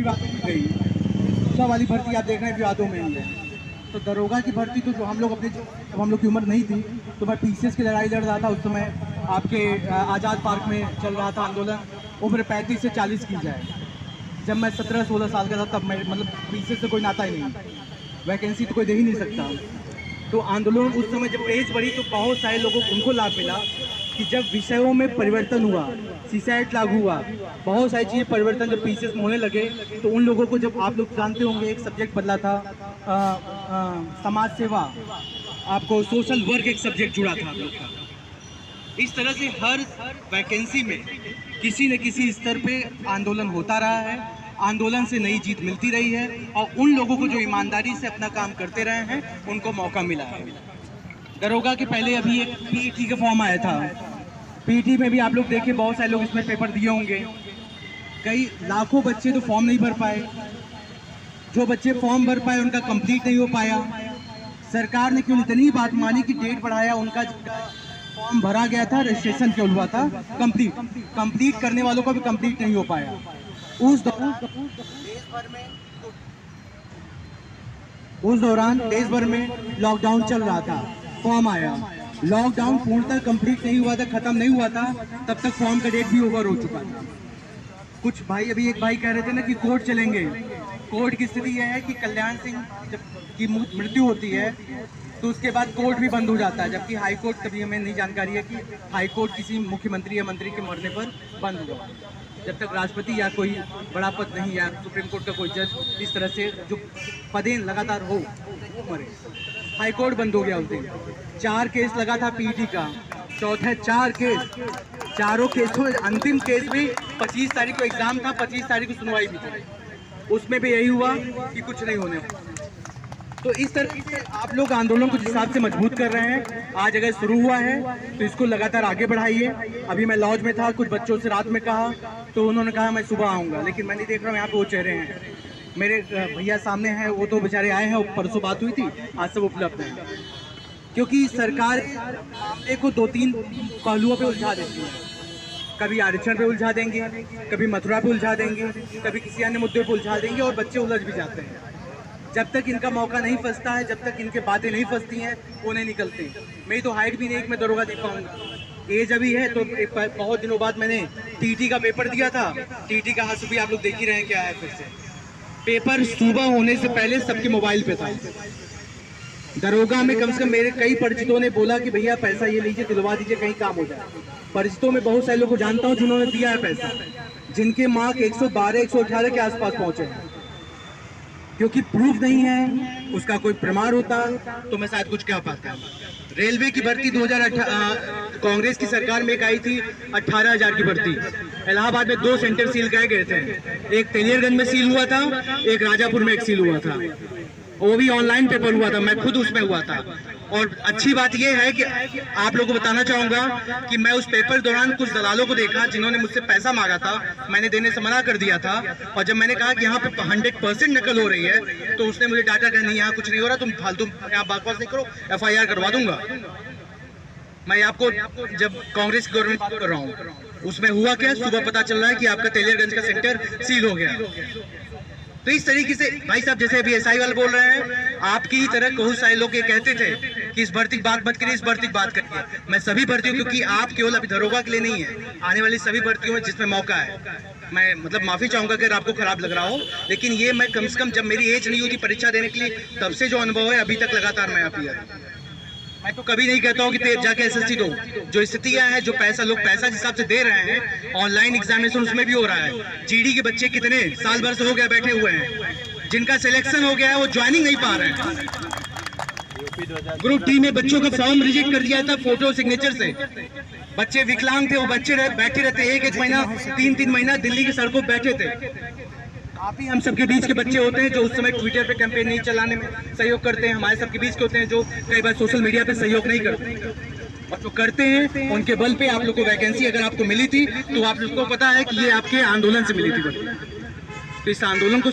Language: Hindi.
विवादों में गई। दूसरा वाली भर्ती आप देख रहे हैं विवादों में ही है। तो दरोगा की भर्ती तो जो हम लोग जब हम लोग की उम्र नहीं थी तो मैं पीसीएस की लड़ाई लड़ रहा था। उस समय आपके आज़ाद पार्क में चल रहा था आंदोलन, उम्र 35 से 40 की जाए। जब मैं 17-16 साल का था तब मैं मतलब पीसीएस से कोई नाता ही नहीं, वैकेंसी तो कोई दे ही नहीं सकता। तो आंदोलन उस समय जब एज बढ़ी तो बहुत सारे लोगों को उनको लाभ मिला कि जब विषयों में परिवर्तन हुआ, सीसैट लागू हुआ, बहुत सारी चीज़ें परिवर्तन जब पीसीएस में होने लगे तो उन लोगों को, जब आप लोग जानते होंगे एक सब्जेक्ट बदला था, समाज सेवा, आपको सोशल वर्क एक सब्जेक्ट जुड़ा था आप लोग का। इस तरह से हर वैकेंसी में किसी न किसी स्तर पे आंदोलन होता रहा है, आंदोलन से नई जीत मिलती रही है और उन लोगों को जो ईमानदारी से अपना काम करते रहे हैं उनको मौका मिला है। दरोगा के पहले अभी एक पीईटी का फॉर्म आया था। पीईटी में भी आप लोग देखिए बहुत सारे लोग इसमें पेपर दिए होंगे। कई लाखों बच्चे तो फॉर्म नहीं भर पाए, जो बच्चे फॉर्म भर पाए उनका कंप्लीट नहीं हो पाया। सरकार ने क्यों इतनी बात मानी कि डेट बढ़ाया, उनका फॉर्म भरा गया था, रजिस्ट्रेशन क्यों हुआ था, कंप्लीट करने वालों का भी कंप्लीट नहीं हो पाया। उस दौरान देश भर में लॉकडाउन चल रहा था, फॉर्म आया, लॉकडाउन पूर्णतः कंप्लीट नहीं हुआ था, खत्म नहीं हुआ था, तब तक फॉर्म का डेट भी ओवर हो चुका था। कुछ भाई, अभी एक भाई कह रहे थे ना कि कोर्ट चलेंगे। कोर्ट की स्थिति यह है कि कल्याण सिंह जब की मृत्यु होती है तो उसके बाद कोर्ट भी बंद हो जाता है, जबकि हाई कोर्ट, कभी हमें नहीं जानकारी है कि हाई कोर्ट किसी मुख्यमंत्री या मंत्री के मरने पर बंद हुआ। जब तक राष्ट्रपति या कोई बड़ा पद नहीं, या सुप्रीम कोर्ट का कोई जज इस तरह से जो पदें लगातार हो वो मरे। हाई कोर्ट बंद हो गया उस दिन। 4 केस लगा था पीईटी का, चौथे 4 केस, चारों केसों में अंतिम केस भी 25 तारीख को एग्जाम था, 25 तारीख को सुनवाई भी थी, उसमें भी यही हुआ कि कुछ नहीं होने वाला। तो इस तरह से आप लोग आंदोलन को जिस हिसाब से मजबूत कर रहे हैं, आज अगर शुरू हुआ है तो इसको लगातार आगे बढ़ाइए। अभी मैं लॉज में था, कुछ बच्चों से रात में कहा तो उन्होंने कहा मैं सुबह आऊँगा, लेकिन मैं नहीं देख रहा हूँ यहाँ पे वो चेहरे हैं। मेरे भैया सामने हैं, वो तो बेचारे आए हैं, परसों बात हुई थी, आज सब उपलब्ध हैं। क्योंकि सरकार मामले को 2-3 पहलुओं पे उलझा देती है। कभी आरक्षण पे उलझा देंगे, कभी मथुरा पे उलझा देंगे, कभी किसी अन्य मुद्दे पे उलझा देंगे और बच्चे उलझ भी जाते हैं। जब तक इनका मौका नहीं फंसता है, जब तक इनके बातें नहीं फंसती हैं, वो नहीं निकलते। मेरी तो हाइट भी नहीं कि मैं दरोगा दे पाऊँगा। एज अभी है तो बहुत दिनों बाद मैंने टीटी का पेपर दिया था। टीटी का हाथ भी आप लोग देख ही रहे हैं क्या है। फिर से पेपर सुबह होने से पहले सबके मोबाइल पे था। दरोगा में कम से कम मेरे कई परिचितों ने बोला कि भैया पैसा ये लीजिए, दिलवा दीजिए, कहीं काम हो जाए। परिचितों में बहुत सारे लोगों को जानता हूँ जिन्होंने दिया है पैसा, जिनके मार्क 112-118 के आसपास पहुंचे हैं। क्योंकि प्रूफ नहीं है, उसका कोई प्रमाण होता तो मैं शायद कुछ कह पाता। रेलवे की भर्ती 2018 कांग्रेस की सरकार में एक आई थी, 18,000 की भर्ती। इलाहाबाद में 2 सेंटर सील किए गए थे, एक तेलियरगंज में सील हुआ था, एक राजापुर में एक सील हुआ था। वो भी ऑनलाइन पेपर हुआ था, मैं खुद उसमें हुआ था। और अच्छी बात यह है कि आप लोगों को बताना चाहूँगा कि मैं उस पेपर दौरान कुछ दलालों को देखा जिन्होंने मुझसे पैसा मांगा था, मैंने देने से मना कर दिया था। और जब मैंने कहा कि यहाँ पे 100% नकल हो रही है तो उसने मुझे डाटा कहा नहीं, यहाँ कुछ नहीं हो रहा, तुम फालतू यहाँ बकवास नहीं करो, FIR करवा दूंगा। मैं आपको जब कांग्रेस की गवर्नमेंट बात कर रहा हूँ, उसमें हुआ क्या, सुबह पता चल रहा है कि आपका तेलियरगंज का सेंटर सील हो गया। तो इस तरीके से भाई साहब, जैसे अभी SI वाले बोल रहे हैं, आपकी ही तरह बहुत सारे लोग ये कहते थे कि इस भर्ती की बात मत करिए, इस भर्ती की बात करिए। मैं सभी भर्तियों, क्योंकि आप केवल अभी दरोगा के लिए नहीं है, आने वाली सभी भर्तियों में जिसमें मौका है, मैं मतलब माफी चाहूंगा अगर आपको खराब लग रहा हो, लेकिन ये मैं कम से कम जब मेरी एज नहीं हुई थी परीक्षा देने के लिए, तब से जो अनुभव है अभी तक लगातार मैं आप ही मैं तो कभी नहीं कहता हूँ कि जाके SSC दो। जो स्थितियां हैं, जो पैसा लोग पैसा जिस हिसाब से दे रहे हैं, ऑनलाइन एग्जामिनेशन उसमें भी हो रहा है। GD के बच्चे कितने साल भर से हो गया बैठे हुए हैं, जिनका सिलेक्शन हो गया है वो ज्वाइनिंग नहीं पा रहे हैं। ग्रुप D में बच्चों का फॉर्म रिजेक्ट कर दिया था फोटो सिग्नेचर से। बच्चे विकलांग थे, वो बच्चे बैठे रहते 1-1 महीना 3-3 महीना दिल्ली की सड़कों पर बैठे थे। आप ही हम सबके बीच के बच्चे होते हैं जो उस समय ट्विटर पे कैंपेन नहीं चलाने में सहयोग करते हैं, हमारे सबके बीच के होते हैं जो कई बार सोशल मीडिया पे सहयोग नहीं करते, और जो करते हैं उनके बल पे आप लोग को वैकेंसी अगर आपको मिली थी तो आप लोग को पता है कि ये आपके आंदोलन से मिली थी। तो इस आंदोलन को